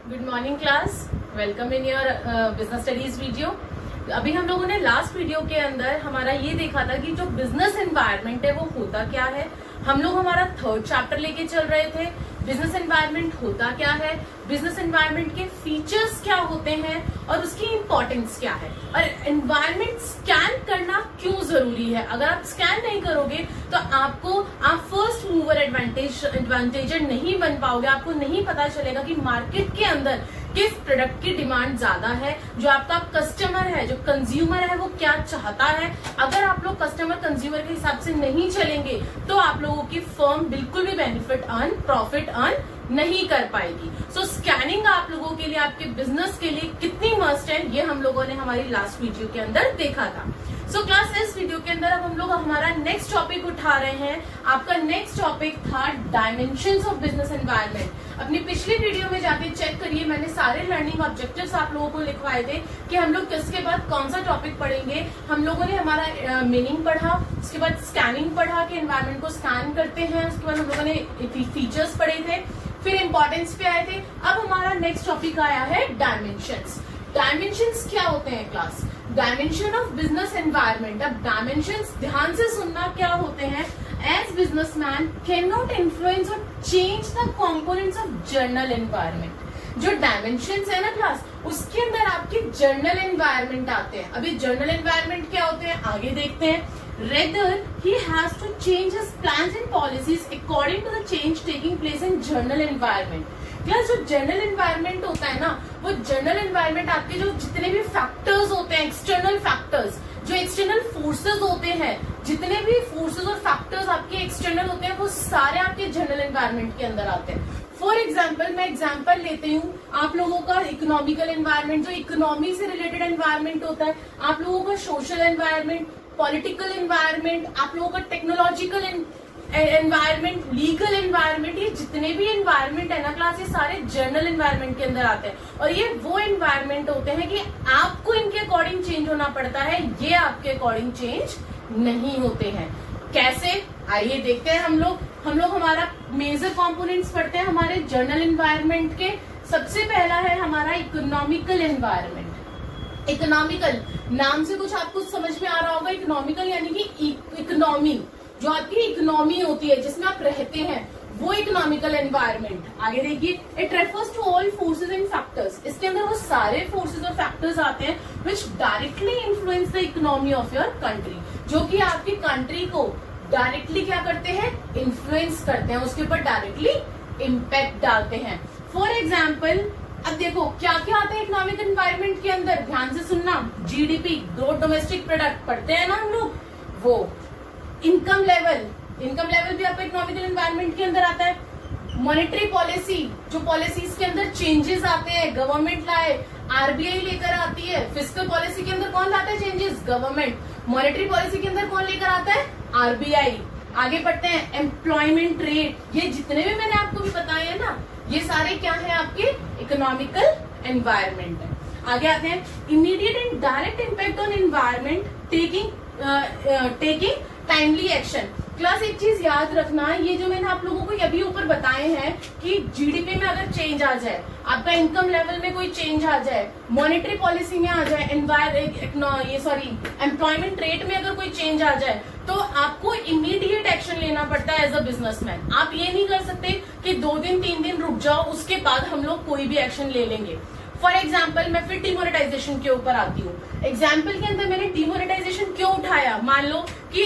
Good morning class, welcome in your business studies video. अभी हम लोगों ने लास्ट वीडियो के अंदर हमारा ये देखा था कि जो बिजनेस एनवायरनमेंट है वो होता क्या है। हम लोग हमारा थर्ड चैप्टर लेके चल रहे थे। बिजनेस एनवायरनमेंट होता क्या है, बिजनेस एनवायरनमेंट के फीचर्स क्या होते हैं और उसकी इंपॉर्टेंस क्या है, और एनवायरनमेंट स्कैन करना क्यों जरूरी है। अगर आप स्कैन नहीं करोगे तो आप फर्स्ट मूवर एडवांटेजर नहीं बन पाओगे। आपको नहीं पता चलेगा कि मार्केट के अंदर किस प्रोडक्ट की डिमांड ज्यादा है, जो आपका कस्टमर है, जो कंज्यूमर है, वो क्या चाहता है। अगर आप लोग कस्टमर कंज्यूमर के हिसाब से नहीं चलेंगे तो आप लोगों की फर्म बिल्कुल भी प्रॉफिट अर्न नहीं कर पाएगी। सो स्कैनिंग आप लोगों के लिए, आपके बिजनेस के लिए कितनी मस्ट है, ये हम लोगों ने हमारी लास्ट वीडियो के अंदर देखा था। सो क्लास, इस वीडियो के अंदर अब हम लोग हमारा नेक्स्ट टॉपिक उठा रहे हैं। आपका नेक्स्ट टॉपिक था डायमेंशंस ऑफ बिजनेस एनवायरनमेंट। अपनी पिछली वीडियो में जाके चेक करिए, मैंने सारे लर्निंग ऑब्जेक्टिव्स आप लोगों को लिखवाए थे कि हम लोग किसके बाद कौन सा टॉपिक पढ़ेंगे। हम लोगों ने हमारा मीनिंग पढ़ा, उसके बाद स्कैनिंग पढ़ा कि एनवायरनमेंट को स्कैन करते हैं, उसके बाद हम लोगों ने फीचर्स पढ़े थे, फिर इंपॉर्टेंस पे आए थे। अब हमारा नेक्स्ट टॉपिक आया है डायमेंशंस। डायमेंशंस क्या होते हैं class? Dimension of business environment. अब डायमेंशंस ध्यान से सुनना क्या होते हैं। As businessman can not influence or change the components of general environment. जो डायमेंशंस है ना क्लास, उसके अंदर आपके जर्नल एनवायरनमेंट आते हैं। अभी जर्नल एनवायरनमेंट क्या होते हैं आगे देखते हैं। Rather, he has to change his plans and policies according to the change taking place in journal environment. Class, जो जर्नल एनवायरनमेंट होता है ना, वो जर्नल एनवायरनमेंट आपके जो जितने भी फैक्टर्स होते हैं, एक्सटर्नल फैक्टर्स, जो एक्सटर्नल फोर्सेस होते हैं, जितने भी फोर्सेस और फैक्टर्स आपके एक्सटर्नल होते हैं, वो सारे आपके जर्नल एनवायरनमेंट के अंदर आते हैं। फॉर एग्जाम्पल, मैं एग्जाम्पल लेती हूँ आप लोगों का इकोनॉमिकल एनवायरनमेंट, जो इकोनॉमी से रिलेटेड एनवायरनमेंट होता है, आप लोगों का सोशल एनवायरनमेंट, पॉलिटिकल एनवायरनमेंट, आप लोगों का टेक्नोलॉजिकल एनवायरनमेंट, लीगल एनवायरनमेंट, ये जितने भी एनवायरनमेंट है ना क्लास, ये सारे जर्नल एनवायरनमेंट के अंदर आते हैं। और ये वो एनवायरनमेंट होते हैं कि आपको इनके अकॉर्डिंग चेंज होना पड़ता है, ये आपके अकॉर्डिंग चेंज नहीं होते हैं। कैसे, आइए देखते हैं। हम लोग हमारा मेजर कंपोनेंट्स पढ़ते हैं हमारे जर्नल एनवायरनमेंट के। सबसे पहला है हमारा इकोनॉमिकल एनवायरनमेंट। इकोनॉमिकल नाम से कुछ आपको समझ में आ रहा होगा। इकोनॉमिकल यानी कि इकोनॉमी, जो आपकी इकोनॉमी होती है जिसमें आप रहते हैं, वो इकोनॉमिकल एनवायरनमेंट। आगे देखिए, it refers to all forces and factors. इसके अंदर वो सारे फोर्सेस और फैक्टर्स आते हैं which directly influence the economy of your country, जो कि आपकी कंट्री को डायरेक्टली क्या करते हैं, इन्फ्लुएंस करते हैं, उसके ऊपर डायरेक्टली इम्पैक्ट डालते हैं। फॉर एग्जाम्पल, अब देखो क्या क्या आता है इकोनॉमिक एनवायरनमेंट के अंदर, ध्यान से सुनना। जीडीपी, ग्रोथ डोमेस्टिक प्रोडक्ट पढ़ते हैं ना हम लोग, वो इनकम लेवल भी आपका इकोनॉमिकल एनवायरनमेंट के अंदर आता है। मॉनेटरी पॉलिसी, जो पॉलिसीज के अंदर चेंजेस आते हैं, गवर्नमेंट लाए, आरबीआई लेकर आती है। फिस्कल पॉलिसी के अंदर कौन लाता है चेंजेस? गवर्नमेंट। मॉनेटरी पॉलिसी के अंदर कौन लेकर आता है? आरबीआई। आगे बढ़ते हैं, एम्प्लॉयमेंट रेट, ये जितने भी मैंने आपको भी बताए हैं ना, ये सारे क्या है आपके इकोनॉमिकल एनवायरनमेंट है। आगे आते हैं, immediate and direct impact on environment, taking timely action. Class, एक चीज याद रखना, ये जो मैंने आप लोगों को अभी ऊपर बताए हैं कि जीडीपी में अगर चेंज आ जाए, आपका इनकम लेवल में कोई चेंज आ जाए, मॉनेटरी पॉलिसी में आ जाए, एम्प्लॉयमेंट रेट में अगर कोई चेंज आ जाए, तो आपको इमीडिएट एक्शन लेना पड़ता है एज अ बिजनेसमैन। आप ये नहीं कर सकते कि 2 दिन 3 दिन रुक जाओ, उसके बाद हम लोग कोई भी एक्शन ले लेंगे। फॉर एग्जाम्पल, मैं फिर डिमोनेटाइजेशन के ऊपर आती हूँ। एग्जाम्पल के अंदर मैंने डिमोनेटाइजेशन क्यों उठाया? मान लो कि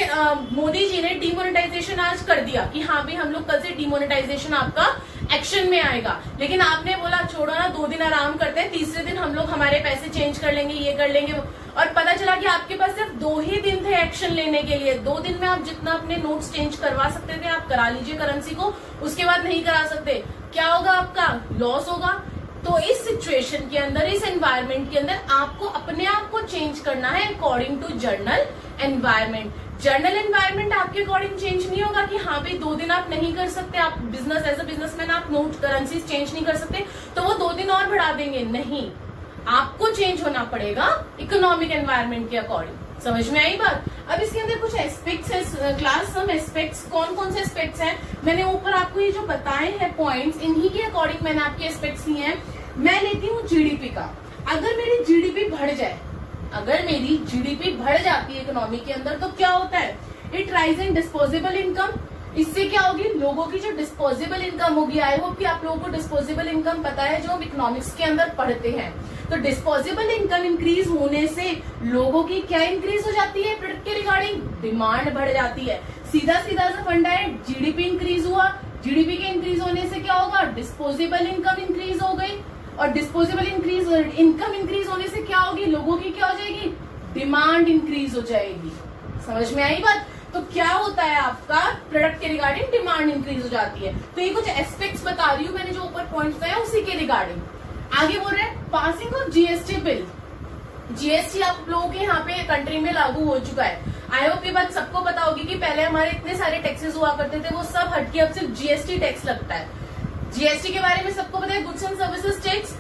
मोदी जी ने डिमोनेटाइजेशन आज कर दिया कि हाँ भी हम लोग कल से डिमोनेटाइजेशन आपका एक्शन में आएगा, लेकिन आपने बोला छोड़ो ना, 2 दिन आराम करते हैं, तीसरे दिन हम लोग हमारे पैसे चेंज कर लेंगे, ये कर लेंगे, और पता चला कि आपके पास सिर्फ 2 ही दिन थे एक्शन लेने के लिए। 2 दिन में आप जितना अपने नोट्स चेंज करवा सकते थे आप करा लीजिए करेंसी को, उसके बाद नहीं करा सकते, क्या होगा? आपका लॉस होगा। तो इस सिचुएशन के अंदर, इस एनवायरनमेंट के अंदर आपको अपने आप को चेंज करना है according to general environment. General environment आपके अकॉर्डिंग चेंज नहीं होगा कि हाँ भाई 2 दिन आप नहीं कर सकते, आप बिजनेस एज अ बिजनेसमैन आप नोट करेंसी चेंज नहीं कर सकते, तो वो 2 दिन और बढ़ा देंगे। नहीं, आपको चेंज होना पड़ेगा इकोनॉमिक एनवायरनमेंट के अकॉर्डिंग। समझ में आई बात? अब इसके अंदर कुछ एस्पेक्ट्स है क्लास, सम एस्पेक्ट्स, कौन कौन से एस्पेक्ट्स हैं मैंने ऊपर आपको ये जो बताए हैं पॉइंट्स, इन्हीं के अकॉर्डिंग मैंने आपके एस्पेक्ट्स लिए हैं। मैं लेती हूँ जीडीपी का। अगर मेरी जीडीपी बढ़ जाए, अगर मेरी जीडीपी बढ़ जाती है इकोनॉमी के अंदर, तो क्या होता है, it rise in disposable income. इससे क्या होगी, लोगों की जो डिस्पोजेबल इनकम होगी, आई होप कि आप लोगों को डिस्पोजेबल इनकम पता है जो हम इकोनॉमिक्स के अंदर पढ़ते हैं। तो डिस्पोजेबल इनकम इंक्रीज होने से लोगों की क्या इंक्रीज हो जाती है, प्रोडक्ट के रिगार्डिंग डिमांड बढ़ जाती है। सीधा सीधा सा फंडा है, जीडीपी इंक्रीज हुआ, जीडीपी के इंक्रीज होने से क्या होगा, डिस्पोजेबल इनकम इंक्रीज हो गई, और डिस्पोजेबल इनकम इंक्रीज होने से क्या होगी, लोगों की क्या हो जाएगी, डिमांड इंक्रीज हो जाएगी। समझ में आई बात। तो क्या होता है, आपका प्रोडक्ट के रिगार्डिंग डिमांड इंक्रीज हो जाती है। तो ये कुछ एस्पेक्ट्स बता रही हूँ मैंने जो ऊपर पॉइंट्स बताया उसी के रिगार्डिंग। आगे बोल रहे हैं passing of GST bill. GST आप लोगों के यहाँ पे कंट्री में लागू हो चुका है। आई होप ये बात सबको पता होगी कि पहले हमारे इतने सारे टैक्सेस हुआ करते थे, वो सब हटके अब सिर्फ जीएसटी टैक्स लगता है। जीएसटी के बारे में सबको पता है, गुड्स एंड सर्विसेज टैक्स।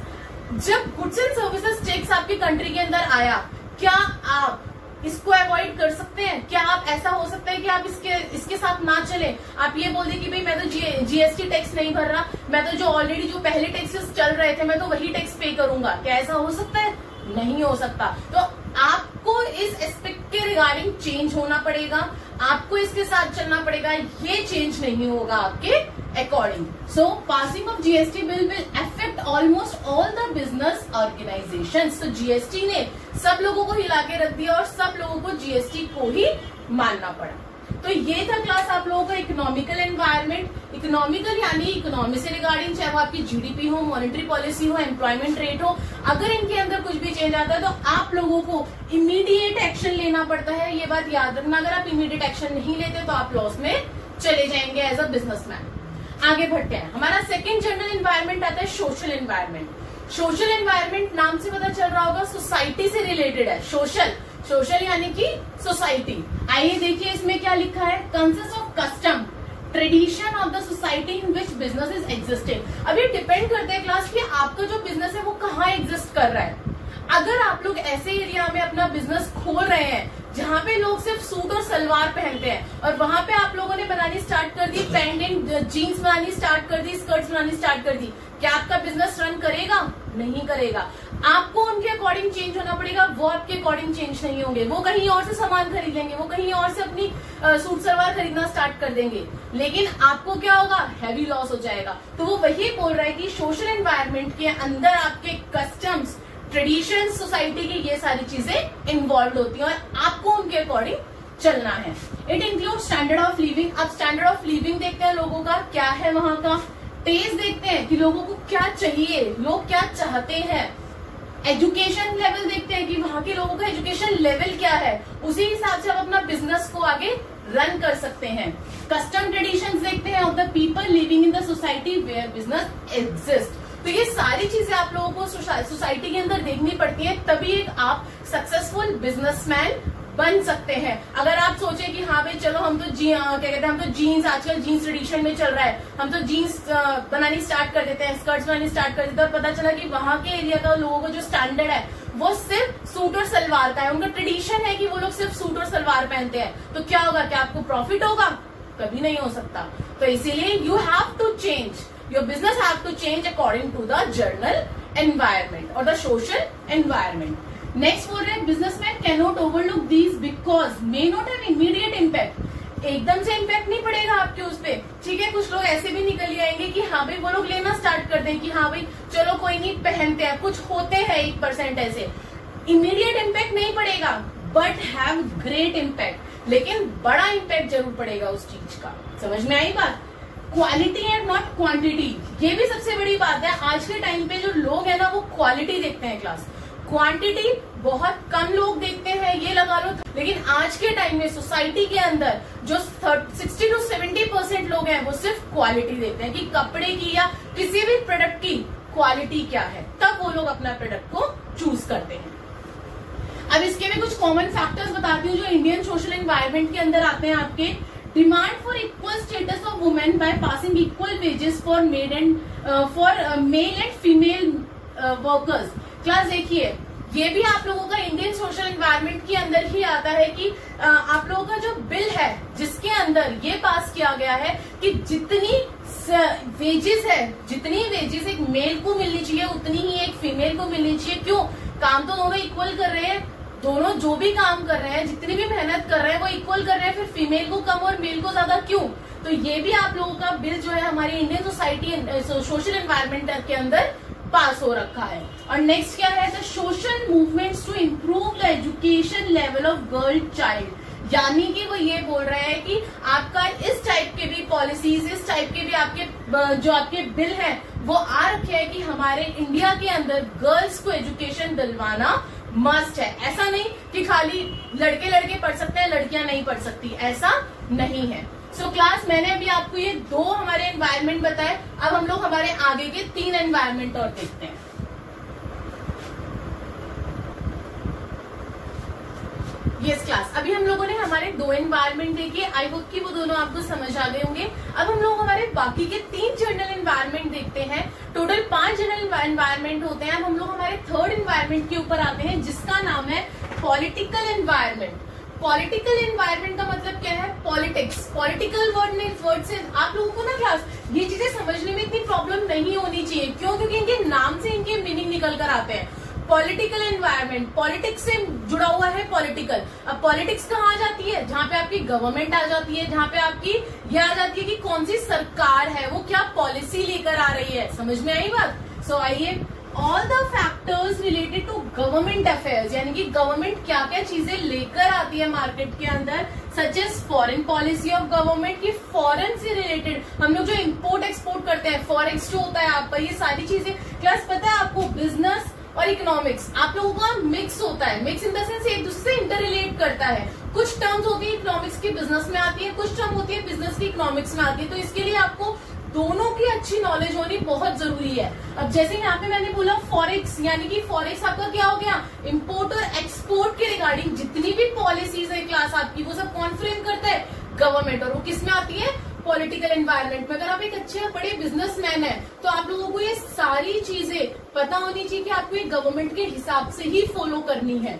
जब गुड्स एंड सर्विसेज टैक्स आपकी कंट्री के अंदर आया, क्या आप इसको अवॉइड कर सकते हैं? क्या आप ऐसा हो सकता है कि आप इसके साथ ना चले, आप ये बोल दे कि भाई मैं तो जीएसटी टैक्स नहीं भर रहा, मैं तो जो ऑलरेडी जो पहले टैक्सेस चल रहे थे मैं तो वही टैक्स पे करूंगा। क्या ऐसा हो सकता है? नहीं हो सकता। तो आपको इस एस्पेक्ट के रिगार्डिंग चेंज होना पड़ेगा, आपको इसके साथ चलना पड़ेगा, ये चेंज नहीं होगा आपके according. So passing of GST bill will affect almost all the business organisations. तो जीएसटी ने सब लोगों को हिला के रख दिया और सब लोगों को जीएसटी को ही मानना पड़ा। तो ये था क्लास आप लोगों का इकोनॉमिकल एनवायरनमेंट। इकोनॉमिकल यानी इकोनॉमी से रिगार्डिंग, चाहे वो आपकी जीडीपी हो, मॉनेटरी पॉलिसी हो, एम्प्लॉयमेंट रेट हो, अगर इनके अंदर कुछ भी चेंज आता है तो आप लोगों को इमीडिएट एक्शन लेना पड़ता है। ये बात याद रखना, अगर आप इमीडिएट एक्शन नहीं लेते तो आप लॉस में चले जाएंगे एज अ बिजनेसमैन। आगे बढ़ते हैं, हमारा सेकेंड जनरल एनवायरनमेंट आता है सोशल एनवायरनमेंट। सोशल एनवायरनमेंट नाम से पता चल रहा होगा सोसाइटी से रिलेटेड है। सोशल यानी कि सोसाइटी। आइए देखिए इसमें क्या लिखा है, consist of custom tradition of the society in which business is existing. अब ये डिपेंड करता है क्लास कि आपका जो बिजनेस है वो कहाँ एग्जिस्ट कर रहा है। अगर आप लोग ऐसे एरिया में अपना बिजनेस खोल रहे हैं जहाँ पे लोग सिर्फ सूट और सलवार पहनते हैं और वहां पे आप लोगों ने बनानी स्टार्ट कर दी, पैंट एंड जीन्स बनानी स्टार्ट कर दी, स्कर्ट्स बनानी स्टार्ट कर दी, क्या आपका बिजनेस रन करेगा? नहीं करेगा। आपको उनके अकॉर्डिंग चेंज होना पड़ेगा, वो आपके अकॉर्डिंग चेंज नहीं होंगे। वो कहीं और से सामान खरीद लेंगे, वो कहीं और से अपनी सूट सलवार खरीदना स्टार्ट कर देंगे, लेकिन आपको क्या होगा? हैवी लॉस हो जाएगा। तो वो वही बोल रहा है कि सोशल एनवायरनमेंट के अंदर आपके कस्टम्स, ट्रेडिशन, सोसाइटी की ये सारी चीजें इन्वॉल्व होती हैं और आपको उनके अकॉर्डिंग चलना है। It include standard of living. अब स्टैंडर्ड ऑफ लिविंग देखते हैं लोगों का क्या है, वहां का टेस्ट देखते हैं कि लोगों को क्या चाहिए, लोग क्या चाहते हैं। एजुकेशन लेवल देखते हैं कि वहां के लोगों का एजुकेशन लेवल क्या है, उसी हिसाब से आप अपना बिजनेस को आगे रन कर सकते हैं। कस्टम ट्रेडिशंस देखते हैं of the people living in the society where business exist. तो ये सारी चीजें आप लोगों को सोसाइटी के अंदर देखनी पड़ती है, तभी एक आप सक्सेसफुल बिजनेसमैन बन सकते हैं। अगर आप सोचे कि हाँ भाई चलो हम तो क्या कहते हैं, हम तो जीन्स, आजकल जीन्स ट्रेडिशन में चल रहा है, हम तो जीन्स बनानी स्टार्ट कर देते हैं, स्कर्ट्स बनानी स्टार्ट कर देते हैं, और पता चला कि वहां के एरिया का लोगों का जो स्टैंडर्ड है वो सिर्फ सूट और सलवार का है, उनका ट्रेडिशन है कि वो लोग सिर्फ सूट और सलवार पहनते हैं, तो क्या होगा? क्या आपको प्रॉफिट होगा? कभी नहीं हो सकता। तो इसीलिए you have to change, your business have to change according to the general environment or the social environment. Next बोल रहे हैं businessman cannot overlook these because may not have immediate impact. एकदम से इम्पैक्ट नहीं पड़ेगा आपके उस पे, ठीक है। कुछ लोग ऐसे भी निकल आएंगे कि हाँ भाई वो लोग लेना स्टार्ट कर दें कि हाँ भाई चलो कोई नहीं पहनते हैं, कुछ होते हैं 1% ऐसे, इमीडिएट इम्पैक्ट नहीं पड़ेगा बट हैव ग्रेट इम्पैक्ट, लेकिन बड़ा इम्पैक्ट जरूर पड़ेगा उस चीज का। समझ में आई बात? क्वालिटी एंड नॉट क्वांटिटी, ये भी सबसे बड़ी बात है। आज के टाइम पे जो लोग है ना वो क्वालिटी देखते हैं क्लास, क्वांटिटी बहुत कम लोग देखते हैं, ये लगा लो। लेकिन आज के टाइम में सोसाइटी के अंदर जो 60 to 70% लोग हैं वो सिर्फ क्वालिटी देखते हैं कि कपड़े की या किसी भी प्रोडक्ट की क्वालिटी क्या है, तब वो लोग अपना प्रोडक्ट को चूज करते हैं। अब इसके भी कुछ कॉमन फैक्टर्स बताती हूँ जो इंडियन सोशल एनवायरनमेंट के अंदर आते हैं आपके। Demand for equal status of women by passing equal wages for male and female workers. Class देखिए, ये भी आप लोगों का इंडियन सोशल एनवायरनमेंट के अंदर ही आता है कि आप लोगों का जो बिल है जिसके अंदर ये पास किया गया है कि जितनी वेजेस है, जितनी वेजेस एक मेल को मिलनी चाहिए उतनी ही एक फीमेल को मिलनी चाहिए। क्यों? काम तो दोनों इक्वल कर रहे हैं, दोनों जो भी काम कर रहे हैं, जितनी भी मेहनत कर रहे हैं वो इक्वल कर रहे हैं, फिर फीमेल को कम और मेल को ज्यादा क्यों? तो ये भी आप लोगों का बिल जो है हमारी इंडियन सोसाइटी सोशल एनवायरनमेंट के अंदर पास हो रखा है। और नेक्स्ट क्या है? The social movements to improve the education level of girl child. यानी कि वो ये बोल रहे हैं कि आपका इस टाइप के भी पॉलिसीज, इस टाइप के भी आपके जो आपके बिल हैं वो आ रखे हैं कि हमारे इंडिया के अंदर गर्ल्स को एजुकेशन दिलवाना मस्ट है। ऐसा नहीं कि खाली लड़के पढ़ सकते हैं, लड़कियां नहीं पढ़ सकती, ऐसा नहीं है। सो क्लास, मैंने अभी आपको ये 2 हमारे एनवायरनमेंट बताए। अब हम लोग हमारे आगे के 3 एनवायरनमेंट और देखते हैं। यस क्लास, अभी हम लोगों ने हमारे 2 एनवायरनमेंट देखे। आई होप कि वो दोनों आपको समझ आ गए होंगे। अब हम लोग हमारे बाकी के 3 जनरल एनवायरनमेंट देखते हैं। टोटल 5 जनरल एनवायरनमेंट होते हैं। अब हम लोग हमारे 3rd एनवायरनमेंट के ऊपर आते हैं, जिसका नाम है पॉलिटिकल एनवायरनमेंट। पॉलिटिकल एनवायरनमेंट का मतलब क्या है? पॉलिटिक्स। पॉलिटिकल वर्ड से आप लोगों को ना क्लास ये चीजें समझने में इतनी प्रॉब्लम नहीं होनी चाहिए। क्यों? क्योंकि इनके नाम से इनके मीनिंग निकल कर आते हैं। पॉलिटिकल एनवायरनमेंट, पॉलिटिक्स से जुड़ा हुआ है पॉलिटिकल। अब पॉलिटिक्स कहाँ आ जाती है? जहाँ पे आपकी गवर्नमेंट आ जाती है, जहाँ पे आपकी ये आ जाती है कि कौन सी सरकार है, वो क्या पॉलिसी लेकर आ रही है। समझ में आई बात? सो आइए, all the factors related to government affairs, यानी कि गवर्नमेंट क्या क्या चीजें लेकर आती है मार्केट के अंदर, such as foreign policy of government की फॉरेन से रिलेटेड हम लोग जो इंपोर्ट एक्सपोर्ट करते हैं, फॉरेक्स जो होता है आपका, ये सारी चीजें क्लास पता है आपको? बिजनेस और इकोनॉमिक्स आप लोगों का मिक्स होता है। मिक्स इन द सेंस एक दूसरे से इंटर रिलेट करता है। कुछ टर्म्स होती है इकोनॉमिक्स की बिजनेस में आती है, कुछ टर्म होती है बिजनेस की इकोनॉमिक्स में आती है। तो इसके लिए आपको दोनों की अच्छी नॉलेज होनी बहुत जरूरी है। अब जैसे यहाँ पे मैंने बोला फॉरेक्स, यानी कि फॉरेक्स आपका क्या हो गया? इंपोर्ट और एक्सपोर्ट के रिगार्डिंग जितनी भी पॉलिसीज है क्लास आपकी, वो सब कौन फ्रेम करता है? गवर्नमेंट। और वो किस में आती है? पॉलिटिकल एनवायरनमेंट में। अगर आप एक अच्छे बड़े बिजनेसमैन है तो आप लोगों को ये सारी चीजें पता होनी चाहिए कि आपको ये गवर्नमेंट के हिसाब से ही फॉलो करनी है।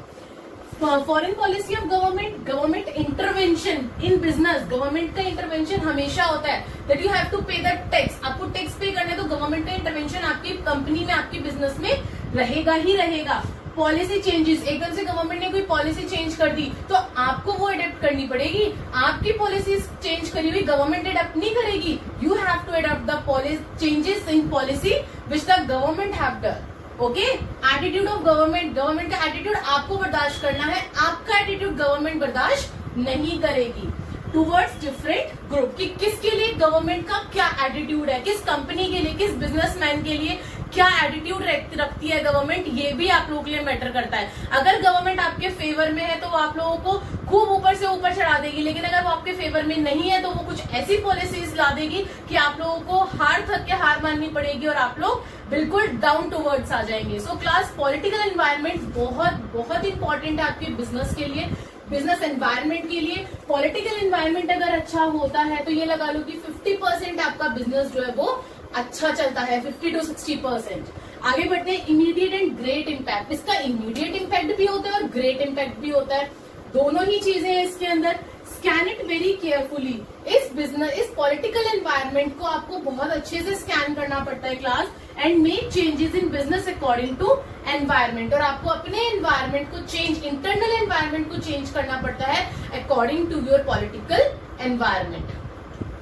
Foreign policy of government, government intervention in business. Government का इंटरवेंशन हमेशा होता है दैट यू हैव टू पे द टैक्स। आपको टैक्स पे करना है तो गवर्नमेंट का इंटरवेंशन आपकी कंपनी में, आपकी बिजनेस में रहेगा ही रहेगा। पॉलिसी चेंजेस, एकदम से गवर्नमेंट ने कोई पॉलिसी चेंज कर दी तो आपको वो अडेप्ट करनी पड़ेगी। आपकी पॉलिसी चेंज करी हुई गवर्नमेंट अडेप्ट नहीं करेगी। You have to adapt the changes in policy which the government have done. Okay, attitude of government, government का एटीट्यूड आपको बर्दाश्त करना है, आपका एटीट्यूड गवर्नमेंट बर्दाश्त नहीं करेगी। टूवर्ड्स डिफरेंट ग्रुप, कि किसके लिए गवर्नमेंट का क्या एटीट्यूड है, किस कंपनी के लिए, किस बिजनेसमैन के लिए क्या एटीट्यूड रखती है गवर्नमेंट, ये भी आप लोगों के लिए मैटर करता है। अगर गवर्नमेंट आपके फेवर में है तो वो आप लोगों को खूब ऊपर से ऊपर चढ़ा देगी, लेकिन अगर वो आपके फेवर में नहीं है तो वो कुछ ऐसी पॉलिसीज ला देगी कि आप लोगों को हार थक के हार माननी पड़ेगी और आप लोग बिल्कुल डाउन टू वर्ड्स आ जाएंगे। सो क्लास, पॉलिटिकल एनवायरनमेंट बहुत बहुत इंपॉर्टेंट है आपके बिजनेस के लिए, बिजनेस एनवायरनमेंट के लिए। पॉलिटिकल एनवायरनमेंट अगर अच्छा होता है तो ये लगा लो कि 50% आपका बिजनेस जो है वो अच्छा चलता है, 50 to 60%। आगे बढ़ते हैं, इमीडिएट एंड ग्रेट इम्पैक्ट। इसका इमीडिएट इम्पैक्ट भी होता है और ग्रेट इम्पैक्ट भी होता है, दोनों ही चीजें हैं इसके अंदर। Scan it very carefully. इस पॉलिटिकल एनवायरनमेंट को आपको बहुत अच्छे से स्कैन करना पड़ता है class, and make changes in business according to environment. और आपको अपने एनवायरनमेंट को चेंज, इंटरनल एनवायरनमेंट को चेंज करना पड़ता है according to your political environment.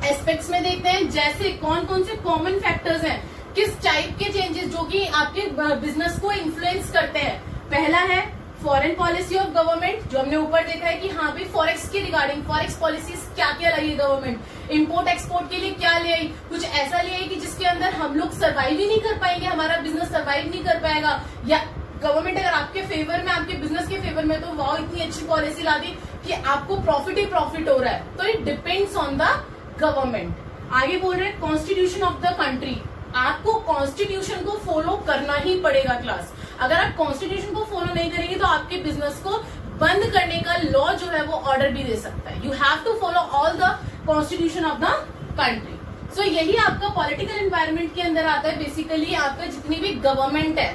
Aspects में देखते हैं जैसे कौन कौन से कॉमन फैक्टर्स हैं, किस टाइप के चेंजेस जो कि आपके बिजनेस को इन्फ्लुएंस करते हैं। पहला है फॉरेन पॉलिसी ऑफ गवर्नमेंट, जो हमने ऊपर देखा है कि हाँ भाई फॉरेक्स के रिगार्डिंग फॉरेक्स पॉलिसीज क्या क्या लाई है गवर्नमेंट। इंपोर्ट एक्सपोर्ट के लिए क्या ले आई, कुछ ऐसा ले आई कि जिसके अंदर हम लोग सर्वाइव ही नहीं कर पाएंगे, हमारा बिजनेस सर्वाइव नहीं कर पाएगा। या गवर्नमेंट अगर आपके फेवर में, आपके बिजनेस के फेवर में, तो वाह इतनी अच्छी पॉलिसी ला दी कि आपको प्रॉफिट ही प्रॉफिट हो रहा है। तो it depends on the government. आगे बोल रहे हैं कॉन्स्टिट्यूशन ऑफ द कंट्री। आपको कॉन्स्टिट्यूशन को फॉलो करना ही पड़ेगा क्लास। अगर आप कॉन्स्टिट्यूशन को फॉलो नहीं करेंगे तो आपके बिजनेस को बंद करने का लॉ जो है वो ऑर्डर भी दे सकता है। You have to follow all the constitution of the country. So यही आपका पॉलिटिकल एनवायरनमेंट के अंदर आता है। बेसिकली आपका जितनी भी गवर्नमेंट है,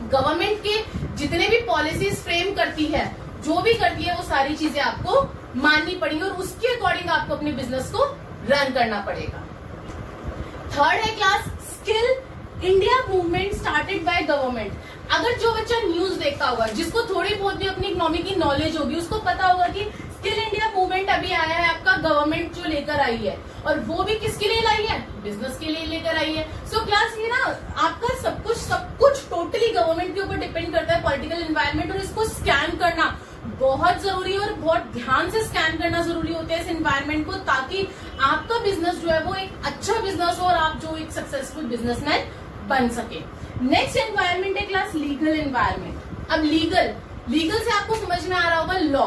गवर्नमेंट के जितने भी पॉलिसीज फ्रेम करती है, जो भी करती है, वो सारी चीजें आपको माननी पड़ेगी और उसके अकॉर्डिंग आपको अपने बिजनेस को रन करना पड़ेगा। थर्ड है class skill India movement started by government. अगर जो बच्चा न्यूज देखता होगा, जिसको थोड़ी बहुत भी अपनी इकोनॉमी की नॉलेज होगी, उसको पता होगा कि स्किल इंडिया मूवमेंट अभी आया है आपका गवर्नमेंट जो लेकर आई है, और वो भी किसके लिए लाई है, बिजनेस के लिए लेकर आई है। सो क्लास ये ना आपका सब कुछ टोटली गवर्नमेंट के ऊपर डिपेंड करता है, पॉलिटिकल एनवायरनमेंट, और इसको स्कैन करना बहुत जरूरी है और बहुत ध्यान से स्कैन करना जरूरी होता है इस एनवायरनमेंट को, ताकि आपका बिजनेस जो है वो एक अच्छा बिजनेस हो और आप जो एक सक्सेसफुल बिजनेसमैन बन सके। नेक्स्ट एनवायरनमेंट है क्लास लीगल एनवायरनमेंट। अब लीगल से आपको समझ में आ रहा होगा लॉ।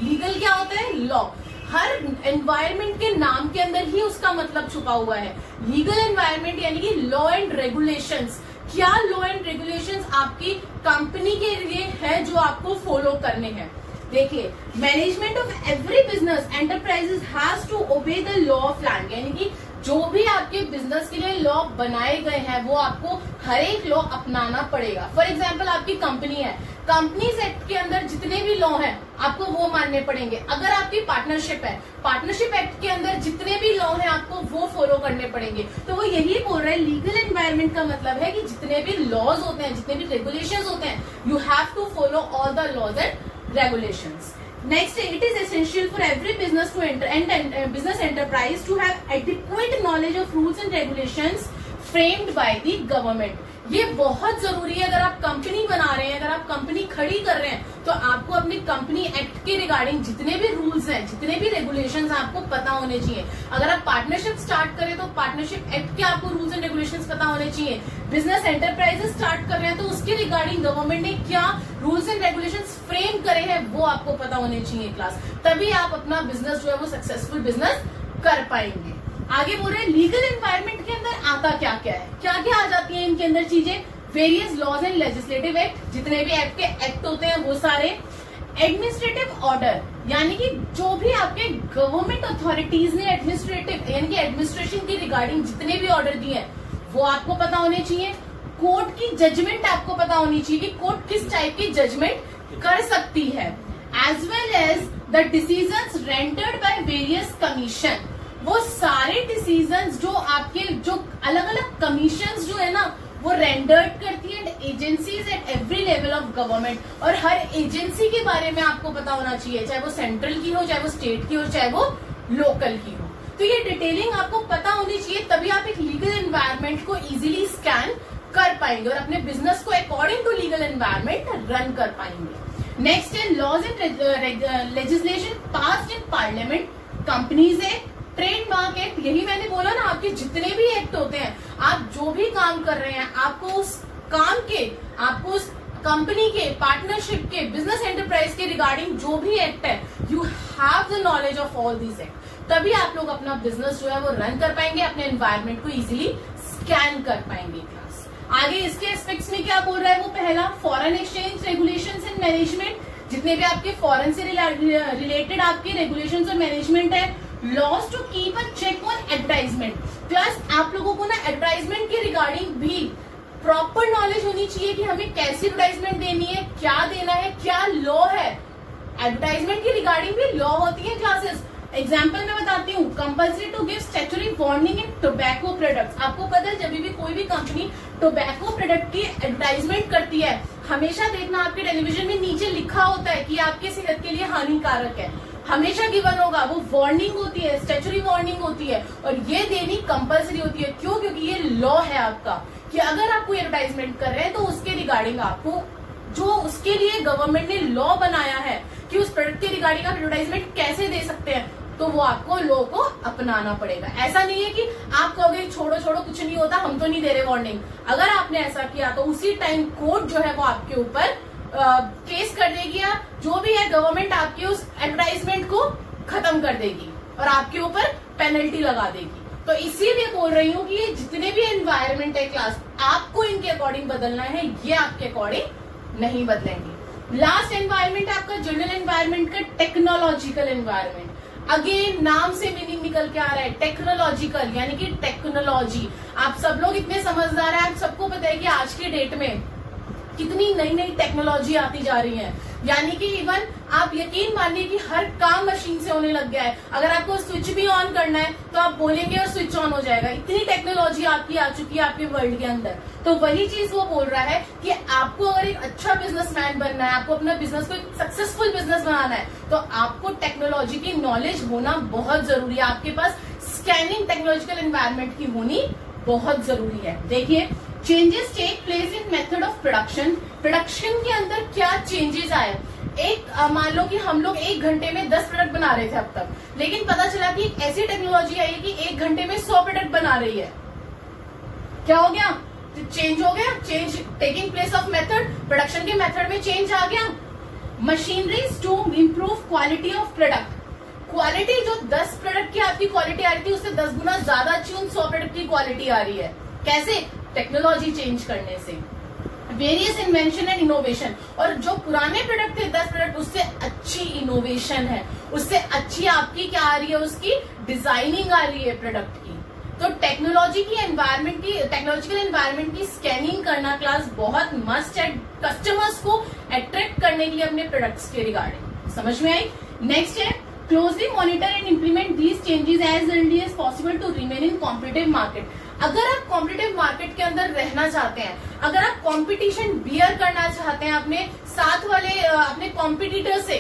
लीगल क्या होता है, लॉ। हर एनवायरनमेंट के नाम के अंदर ही उसका मतलब छुपा हुआ है। लीगल एनवायरनमेंट यानी कि लॉ एंड रेगुलेशंस। क्या लॉ एंड रेगुलेशंस आपकी कंपनी के लिए है जो आपको फॉलो करने हैं। देखिए, management of every business enterprises has to obey the law of land, यानी कि जो भी आपके बिजनेस के लिए लॉ बनाए गए हैं वो आपको हर एक लॉ अपनाना पड़ेगा। फॉर एग्जाम्पल आपकी कंपनी है, कंपनीज एक्ट के अंदर जितने भी लॉ हैं आपको वो मानने पड़ेंगे। अगर आपकी पार्टनरशिप है, पार्टनरशिप एक्ट के अंदर जितने भी लॉ हैं आपको वो फॉलो करने पड़ेंगे। तो वो यही बोल रहे हैं, लीगल एनवायरनमेंट का मतलब है कि जितने भी लॉज होते हैं, जितने भी रेगुलेशंस होते हैं, you have to follow all the laws and regulations. Next, it is essential for every business to enter and business enterprise to have adequate knowledge of rules and regulations framed by the government. ये बहुत जरूरी है। अगर आप company बना रहे हैं, अगर आप कंपनी खड़ी कर रहे हैं, तो आपको अपनी कंपनी एक्ट के रिगार्डिंग जितने भी रूल्स हैं, जितने भी रेगुलेशंस हैं, आपको पता होने चाहिए। अगर आप पार्टनरशिप स्टार्ट करें तो पार्टनरशिप एक्ट के आपको रूल्स एंड रेगुलेशंस पता होने चाहिए। बिजनेस एंटरप्राइजेस स्टार्ट कर रहे हैं तो उसके रिगार्डिंग गवर्नमेंट ने क्या रूल्स एंड रेगुलेशंस फ्रेम करे हैं वो आपको पता होने चाहिए क्लास। तभी आप अपना बिजनेस जो है वो सक्सेसफुल बिजनेस कर पाएंगे। आगे बोल रहे हैं लीगल एनवायरनमेंट के अंदर आता क्या क्या है, क्या क्या आ जाती है इनके अंदर चीजें। Various laws and legislative act, जितने भी एक्ट के एक्ट होते हैं वो सारे। एडमिनिस्ट्रेटिव ऑर्डर, यानी कि जो भी आपके गवर्नमेंट अथॉरिटीज ने एडमिनिस्ट्रेटिव यानी कि एडमिनिस्ट्रेशन की रिगार्डिंग जितने भी ऑर्डर दिए हैं वो आपको पता होने चाहिए। कोर्ट की जजमेंट आपको पता होनी चाहिए कि कोर्ट किस टाइप की जजमेंट कर सकती है। As well as the decisions rendered by various commission, वो सारे डिसीजंस जो आपके जो अलग अलग कमीशंस जो है ना वो रेंडर्ड करती है agencies at every level of government. और हर एजेंसी के बारे में आपको पता होना चाहिए, चाहे वो सेंट्रल की हो, चाहे वो स्टेट की हो, चाहे वो लोकल की हो। तो ये डिटेलिंग आपको पता होनी चाहिए, तभी आप एक लीगल एनवायरनमेंट को इजीली स्कैन कर पाएंगे और अपने बिजनेस को according to legal environment run कर पाएंगे। नेक्स्ट है laws and legislation passed in parliament. Companies act, trademark act, यही मैंने बोला ना, आपके जितने भी एक्ट होते हैं, आप जो भी काम कर रहे हैं, आपको उस काम के, आपको उस कंपनी के, पार्टनरशिप के, बिजनेस एंटरप्राइज के रिगार्डिंग जो भी एक्ट है, you have the knowledge of all these act. तभी आप लोग अपना बिजनेस जो है वो रन कर पाएंगे, अपने एनवायरनमेंट को इजीली स्कैन कर पाएंगे क्लास। आगे इसके एस्पेक्ट्स में क्या बोल रहा है वो, पहला foreign exchange regulations and management, जितने भी आपके फॉरेन से रिलेटेड आपके रेगुलेशंस और मैनेजमेंट है। Laws to keep a check on advertisement, plus आप लोगों को ना एडवर्टाइजमेंट के रिगार्डिंग भी प्रॉपर नॉलेज होनी चाहिए कि हमें कैसी एडवर्टाइजमेंट देनी है, क्या देना है, क्या लॉ है। एडवर्टाइजमेंट की रिगार्डिंग भी लॉ होती है क्लासेस। एग्जाम्पल मैं बताती हूँ, compulsory to give statutory warning in tobacco products. आपको पता है जब भी कोई भी कंपनी टोबैको प्रोडक्ट की एडवर्टाइजमेंट करती है, हमेशा देखना आपके टेलीविजन में नीचे लिखा होता है कि आपके सेहत के लिए हानिकारक है, हमेशा गिवन होगा, वो वार्निंग होती है, स्टैट्यूटरी वार्निंग होती है, और ये देनी कंपल्सरी होती है। क्यों? क्योंकि ये लॉ है आपका कि अगर आप कोई एडवर्टाइजमेंट कर रहे हैं तो उसके रिगार्डिंग आपको, जो उसके लिए गवर्नमेंट ने लॉ बनाया है कि उस प्रोडक्ट के रिगार्डिंग आप एडवर्टाइजमेंट कैसे दे सकते हैं, तो वो आपको लॉ को अपनाना पड़ेगा। ऐसा नहीं है कि आप कहोगे छोड़ो छोड़ो कुछ नहीं होता, हम तो नहीं दे रहे वार्निंग। अगर आपने ऐसा किया तो उसी टाइम कोर्ट जो है वो आपके ऊपर केस कर देगी, या जो भी है गवर्नमेंट आपके उस एडवर्टाइजमेंट को खत्म कर देगी और आपके ऊपर पेनल्टी लगा देगी। तो इसीलिए बोल रही हूँ कि ये जितने भी एनवायरनमेंट है क्लास, आपको इनके अकॉर्डिंग बदलना है, ये आपके अकॉर्डिंग नहीं बदलेंगे। लास्ट एनवायरनमेंट है आपका जनरल एनवायरनमेंट का टेक्नोलॉजिकल एनवायरनमेंट। अगेन नाम से मीनिंग निकल के आ रहा है टेक्नोलॉजिकल, यानी कि टेक्नोलॉजी। आप सब लोग इतने समझदार हैं, आप सबको पता है कि आज के डेट में कितनी नई नई टेक्नोलॉजी आती जा रही है। यानी कि इवन आप यकीन मानिए कि हर काम मशीन से होने लग गया है। अगर आपको स्विच भी ऑन करना है तो आप बोलेंगे और स्विच ऑन हो जाएगा। इतनी टेक्नोलॉजी आपकी आ चुकी है आपके वर्ल्ड के अंदर। तो वही चीज वो बोल रहा है कि आपको अगर एक अच्छा बिजनेसमैन बनना है, आपको अपना बिजनेस को एक सक्सेसफुल बिजनेस बनाना है, तो आपको टेक्नोलॉजी की नॉलेज होना बहुत जरूरी है। आपके पास स्कैनिंग टेक्नोलॉजिकल एनवायरनमेंट की होनी बहुत जरूरी है। देखिए, changes take place in method of production. Production के अंदर क्या चेंजेस आए? एक मान लो कि हम लोग 1 घंटे में 10 प्रोडक्ट बना रहे थे अब तक, लेकिन पता चला कि एक ऐसी टेक्नोलॉजी आई कि 1 घंटे में 100 प्रोडक्ट बना रही है। क्या हो गया? चेंज हो गया, change taking place of method. Production के मेथड में चेंज आ गया। Machineries to improve quality of product. Quality जो 10 प्रोडक्ट की आपकी क्वालिटी आ रही थी उससे 10 गुना ज्यादा अच्छी उन 100 प्रोडक्ट की क्वालिटी आ रही है। कैसे? टेक्नोलॉजी चेंज करने से। वेरियस इन्वेंशन एंड इनोवेशन, और जो पुराने प्रोडक्ट थे 10 प्रोडक्ट, उससे अच्छी इनोवेशन है, उससे अच्छी आपकी क्या आ रही है, उसकी डिजाइनिंग आ रही है प्रोडक्ट की। तो टेक्नोलॉजी की एनवायरमेंट की, टेक्नोलॉजिकल एनवायरमेंट की स्कैनिंग करना क्लास बहुत मस्ट है कस्टमर्स को अट्रैक्ट करने के लिए अपने प्रोडक्ट्स के रिगार्डिंग। समझ में आई? नेक्स्ट है closely monitor and implement these changes as early as possible to remain in competitive market. अगर आप कॉम्पिटिटिव मार्केट के अंदर रहना चाहते हैं, अगर आप कंपटीशन बियर करना चाहते हैं अपने साथ वाले अपने कॉम्पिटिटर से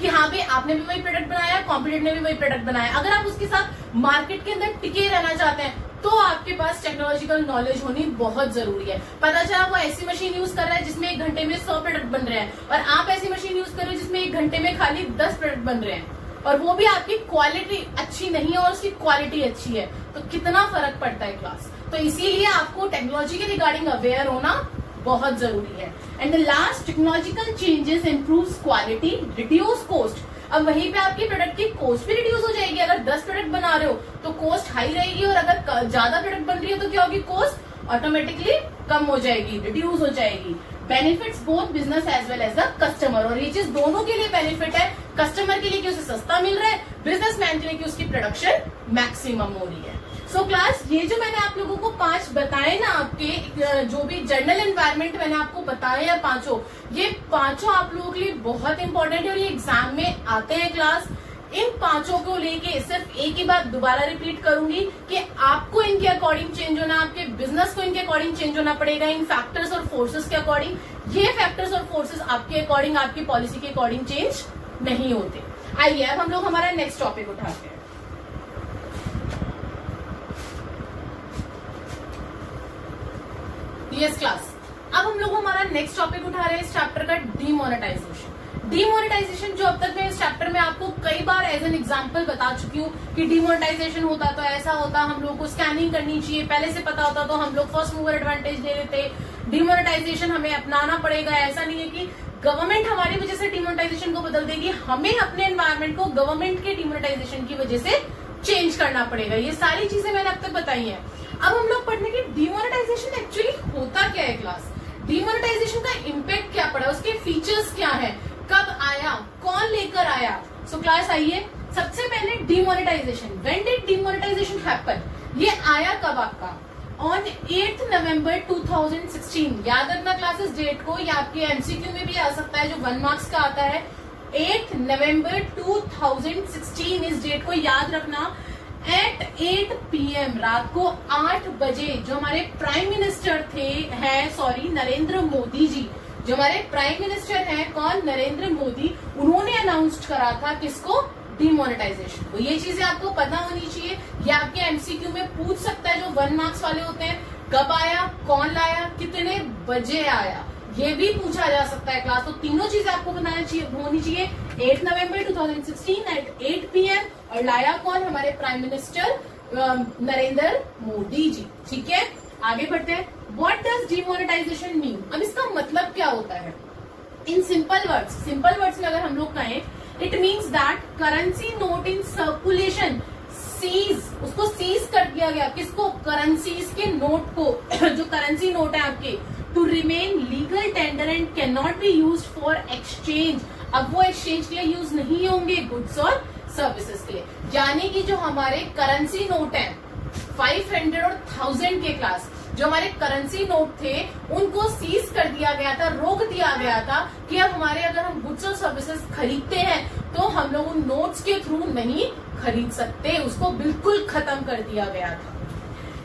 कि हाँ भाई आपने भी वही प्रोडक्ट बनाया, कॉम्पिटिटर ने भी वही प्रोडक्ट बनाया, अगर आप उसके साथ मार्केट के अंदर टिके रहना चाहते हैं तो आपके पास टेक्नोलॉजिकल नॉलेज होनी बहुत जरूरी है। पता चला वो ऐसी मशीन यूज कर रहा है जिसमें 1 घंटे में 100 प्रोडक्ट बन रहे हैं, और आप ऐसी मशीन यूज कर रहे हो जिसमें 1 घंटे में खाली 10 प्रोडक्ट बन रहे हैं, और वो भी आपकी क्वालिटी अच्छी नहीं है और उसकी क्वालिटी अच्छी है, तो कितना फर्क पड़ता है क्लास। तो इसीलिए आपको टेक्नोलॉजी के रिगार्डिंग अवेयर होना बहुत जरूरी है। And the last, technological changes improves quality, reduce cost. अब वहीं पे आपकी प्रोडक्ट की कॉस्ट भी रिड्यूस हो जाएगी। अगर 10 प्रोडक्ट बना रहे हो तो कॉस्ट हाई रहेगी, और अगर ज्यादा प्रोडक्ट बन रही है तो क्या होगी, कॉस्ट ऑटोमेटिकली कम हो जाएगी, रिड्यूस हो जाएगी। Benefits both business as well as the customer, और ये चीज दोनों के लिए बेनिफिट है। कस्टमर के लिए कि उसे सस्ता मिल रहा है, बिजनेसमैन के लिए कि उसकी प्रोडक्शन मैक्सिमम हो रही है। सो क्लास, ये जो मैंने आप लोगों को 5 बताए ना, आपके जो भी जर्नल एनवायरनमेंट मैंने आपको बताए हैं 5, ये 5 आप लोगों के लिए बहुत इंपॉर्टेंट है और ये एग्जाम में आते हैं क्लास। इन 5 को लेके सिर्फ एक ही बात दोबारा रिपीट करूंगी कि आपको इनके अकॉर्डिंग चेंज होना, आपके बिजनेस को इनके अकॉर्डिंग चेंज होना पड़ेगा, इन फैक्टर्स और फोर्सेस के अकॉर्डिंग। ये फैक्टर्स और फोर्सेस आपके अकॉर्डिंग, आपकी पॉलिसी के अकॉर्डिंग चेंज नहीं होते। आइए अब हम लोग हमारा नेक्स्ट टॉपिक उठाते हैं। यस क्लास, अब हम लोग हमारा नेक्स्ट टॉपिक उठा रहे हैं इस चैप्टर का, डीमोनेटाइजेशन। डीमोनेटाइजेशन जो अब तक मैं इस चैप्टर में आपको कई बार एज एन एग्जांपल बता चुकी हूँ कि डीमोनेटाइजेशन होता तो ऐसा होता, हम लोग को स्कैनिंग करनी चाहिए, पहले से पता होता तो हम लोग फर्स्ट मूवर एडवांटेज ले लेते। डीमोनेटाइजेशन हमें अपनाना पड़ेगा, ऐसा नहीं है कि गवर्नमेंट हमारी वजह से डीमोनेटाइजेशन को बदल देगी, हमें अपने एनवायरमेंट को गवर्नमेंट के डीमोनेटाइजेशन की वजह से चेंज करना पड़ेगा। ये सारी चीजें मैंने अब तक बताई है। अब हम लोग पढ़ने की डीमोनेटाइजेशन एक्चुअली होता क्या है क्लास, डीमोनेटाइजेशन का इम्पैक्ट क्या पड़ा, उसके फीचर्स क्या है, कब आया, कौन लेकर आया। सो क्लास आइए, सबसे पहले demonetisation. When did demonetisation happen, ये आया कब आपका, ऑन 8 नवंबर 2016। याद रखना क्लास इस डेट को, या आपके एमसीक्यू में भी आ सकता है जो 1 मार्क्स का आता है। 8 नवंबर 2016 इस डेट को याद रखना। एट 8 PM रात को 8 बजे जो हमारे प्राइम मिनिस्टर नरेंद्र मोदी जी, जो हमारे प्राइम मिनिस्टर हैं, कौन, नरेंद्र मोदी, उन्होंने अनाउंस करा था किसको, डीमोनेटाइजेशन को। ये चीजें आपको पता होनी चाहिए, ये आपके एमसीक्यू में पूछ सकता है जो 1 मार्क्स वाले होते हैं। कब आया, कौन लाया, कितने बजे आया, ये भी पूछा जा सकता है क्लास। तो तीनों चीजें आपको बनाना चाहिए, होनी चाहिए। 8 नवंबर 2016 एट 8 PM, और लाया कौन, हमारे प्राइम मिनिस्टर नरेंद्र मोदी जी। ठीक है, आगे बढ़ते हैं। व्हाट डज डीमोनेटाइजेशन मीन, अब इसका मतलब क्या होता है इन सिंपल वर्ड्स में अगर हम लोग कहें, it means that currency note in circulation cease, उसको सीज कर दिया गया, किसको, करेंसीज के नोट को जो करेंसी नोट है आपके, to remain legal tender and can not be use for exchange. अब वो एक्सचेंज के लिए यूज नहीं होंगे, गुड्स और सर्विसेज के लिए। यानी कि जो हमारे करेंसी नोट है 500 और 1000 के क्लास, जो हमारे करेंसी नोट थे उनको सीज कर दिया गया था, रोक दिया गया था कि अब हमारे अगर हम गुड्स और सर्विसेज खरीदते हैं तो हम लोग उन नोट्स के थ्रू नहीं खरीद सकते, उसको बिल्कुल खत्म कर दिया गया था।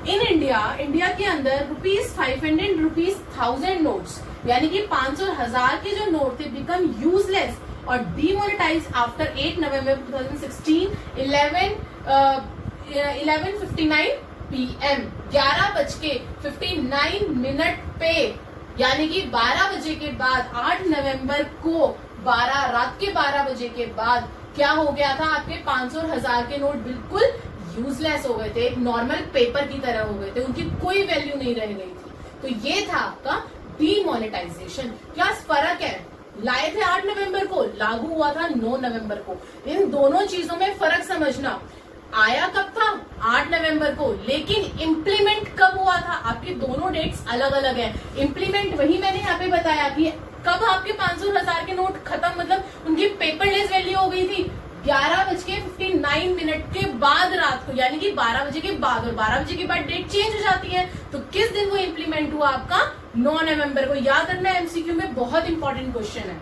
इन इंडिया के अंदर ₹500, ₹1000 नोट्स यानी कि 500 और 1000 के जो नोट थे बिकम यूजलेस और डीमोनेटाइज आफ्टर 8 नवंबर 2016 11:59 PM 11:59 पे, यानी कि 12 बजे के बाद 8 नवंबर को रात के 12 बजे के बाद क्या हो गया था, आपके 500 और 1000 के नोट बिल्कुल यूजलेस हो गए थे, एक नॉर्मल पेपर की तरह हो गए थे, उनकी कोई वैल्यू नहीं रह गई थी। तो ये था आपका डीमोनेटाइजेशन। क्लास फर्क है, लाए थे 8 नवंबर को, लागू हुआ था 9 नवंबर को। इन दोनों चीजों में फर्क समझना। आया कब था? 8 नवंबर को, लेकिन इम्प्लीमेंट कब हुआ था? आपकी दोनों डेट्स अलग अलग हैं। इम्प्लीमेंट वही मैंने यहाँ पे बताया कि कब आपके 500 और 1000 के नोट खत्म, मतलब उनकी पेपरलेस वैल्यू हो गई थी 11:59 के बाद रात को, यानी कि 12 बजे के बाद, और 12 बजे के बाद डेट चेंज हो जाती है। तो किस दिन वो इम्प्लीमेंट हुआ? आपका 9 नवंबर को। याद रखना, एमसीक्यू में बहुत इंपॉर्टेंट क्वेश्चन है।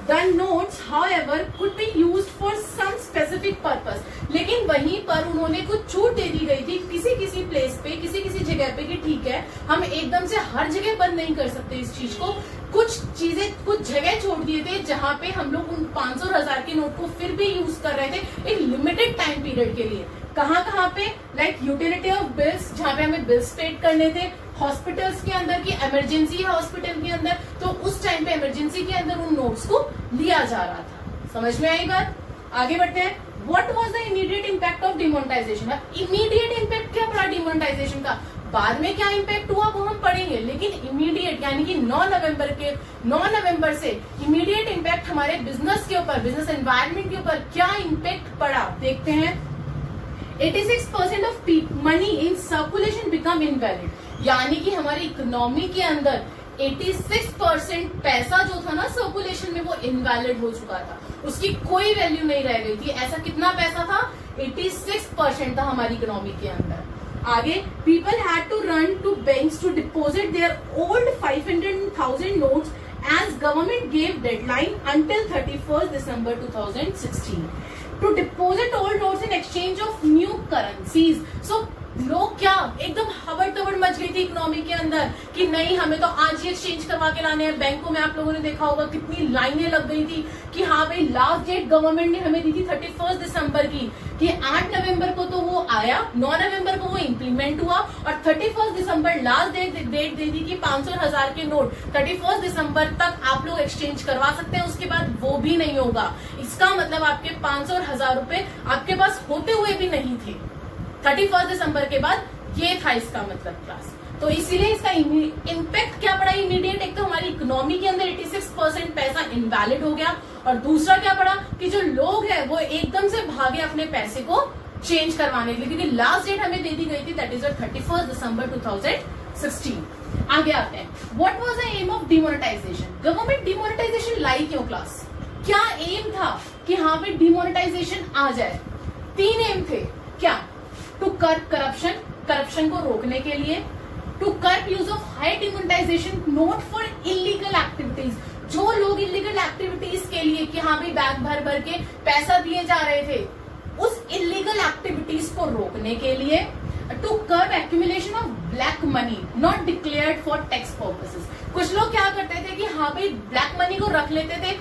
The notes, however, could be used for some specific purpose. लेकिन वहीं पर उन्होंने कुछ छूट दे दी गई थी किसी प्लेस पे, किसी जगह पे कि ठीक है हम एकदम से हर जगह बंद नहीं कर सकते इस चीज को। कुछ चीजें, कुछ जगह छोड़ दिए थे जहां पे हम लोग उन 500 और 1000 के नोट को फिर भी यूज कर रहे थे एक लिमिटेड टाइम पीरियड के लिए। कहाँ पे? लाइक यूटिलिटी ऑफ बिल्स, जहाँ पे हमें बिल्स पेड करने थे, हॉस्पिटल्स के अंदर की इमरजेंसी है हॉस्पिटल के अंदर, तो उस टाइम पे इमरजेंसी के अंदर उन नोट्स को लिया जा रहा था। समझ में आई बात? आगे बढ़ते हैं। What was the immediate impact of demonetisation? Immediate impact क्या पड़ा डिमोनेटाइजेशन का? बाद में क्या इम्पैक्ट हुआ वो हम पढ़ेंगे, लेकिन इमीडिएट यानी कि 9 नवंबर से इमीडिएट इम्पैक्ट हमारे बिजनेस के ऊपर, बिजनेस एनवायरनमेंट के ऊपर क्या इम्पैक्ट पड़ा देखते हैं। 86% of money in circulation become invalid, यानी कि हमारी इकोनॉमी के अंदर 86% पैसा जो था ना सर्कुलेशन में वो इनवैलिड हो चुका था, उसकी कोई वैल्यू नहीं रह गई थी। ऐसा कितना पैसा था? 86% था हमारी इकोनॉमी के अंदर। आगे, people had to run to banks to deposit their old 500,000 notes as government gave deadline until 31 December 2016 to deposit old notes in exchange of new currencies. So लोग क्या एकदम हबड़ तबड़ मच गई थी इकोनॉमी के अंदर कि नहीं हमें तो आज ही एक्सचेंज करवा के लाने हैं। बैंकों में आप लोगों ने देखा होगा कितनी लाइनें लग गई थी कि हाँ भाई लास्ट डेट गवर्नमेंट ने हमें दी थी 31 दिसंबर की, कि 8 नवंबर को तो वो आया, 9 नवंबर को वो इम्प्लीमेंट हुआ और 31 दिसंबर लास्ट डेट दे दी कि 500 और 1000 के नोट 31 दिसंबर तक आप लोग एक्सचेंज करवा सकते हैं, उसके बाद वो भी नहीं होगा। इसका मतलब आपके 500 और 1000 रुपए आपके पास होते हुए भी नहीं थे 31 दिसंबर के बाद। ये था इसका मतलब क्लास। तो इसीलिए इसका इम्पैक्ट क्या पड़ा इमीडिएट? एक तो हमारी इकोनॉमी के अंदर 86% पैसा इनवैलिड हो गया, और दूसरा क्या पड़ा कि जो लोग हैं वो एकदम से भागे अपने पैसे को चेंज करवाने के लिए, क्योंकि लास्ट डेट हमें दे दी गई थी दैट इज 31 दिसंबर 2016। आगे आते हैं। What was the aim of demonetisation? Government demonetisation लाई क्यों क्लास? क्या एम था कि हाँ पे डिमोनेटाइजेशन आ जाए? 3 एम थे। क्या? टू कर्ब करप्शन को रोकने के लिए, to curb use of high demonetisation note for illegal activities, जो लोग इलीगल एक्टिविटीज के लिए कि हाँ भाई बैग भर के पैसा दिए जा रहे थे, उस इलीगल एक्टिविटीज को रोकने के लिए, to curb accumulation of black money not declared for tax purposes. कुछ लोग क्या करते थे कि हाँ भाई ब्लैक मनी को रख लेते थे,